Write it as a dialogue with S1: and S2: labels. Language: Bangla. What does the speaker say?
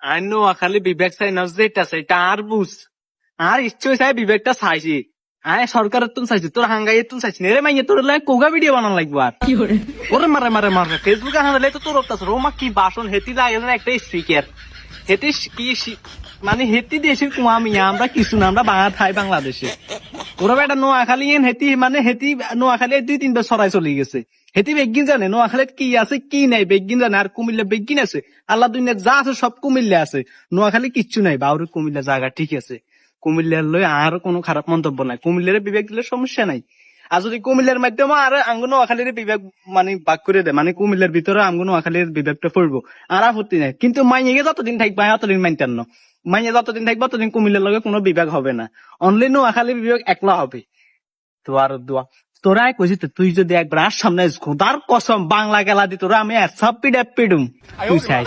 S1: আর নোয়াখালী বিবেক চাই না যেটা সেটা আর বুঝ আর ইচ্ছে চাই বিবেকটা চাইছি আয় সরকারের তুমি চাইছি তোর হাঙ্গাইয়ের তুমি চাইছি রে মাইয়ে তোর লাগে কোগা ভিডিও বানানো লাগবো আর ওরে মারে মারে মারে ফেসবুকে হানালে তো তোর অত্যাচার রোমা কি বাসন হেতি লাগে না একটা স্পিকার হেতি কি মানে হেতি দেশে কুয়া মিয়া আমরা কিছু না আমরা বাংলা থাই বাংলাদেশে ওরা বেটা নোয়াখালী হেতি মানে হেতি নোয়াখালী 2-3 বার সরাই চলে গেছে হেতি বেগিন জানে নোয়াখালীত কি আছে কি নাই বেগিন জানে আর কুমিল্লা বেগিন আছে আল্লাহ দুনিয়া যা আছে সব কুমিল্লা আছে নোয়াখালী কিচ্ছু নাই বাউরি কুমিল্লা জায়গা ঠিক আছে কুমিল্লার লই আর কোনো খারাপ মন্তব্য নাই কুমিল্লার বিবেক দিলে সমস্যা নাই আর যদি কুমিল্লার মাধ্যমে আর আঙ্গ নোয়াখালীর বিবেক মানে ভাগ করে দেয় মানে কুমিল্লার ভিতরে আঙ্গ নোয়াখালীর বিবেকটা পড়বো আর আপত্তি নাই কিন্তু মাইয়ে যতদিন থাকবে ততদিন মাইন্টান না মাইয়া যতদিন থাকবে ততদিন কুমিল্লার লগে কোনো বিভাগ হবে না অনলি নোয়াখালী বিভাগ একলা হবে তো আর দোয়া তোরা কইছি তুই যদি একবার আর সামনে খোদার কসম বাংলা গেলা দি তোরা আমি সব পিডা পিডুম তুই চাই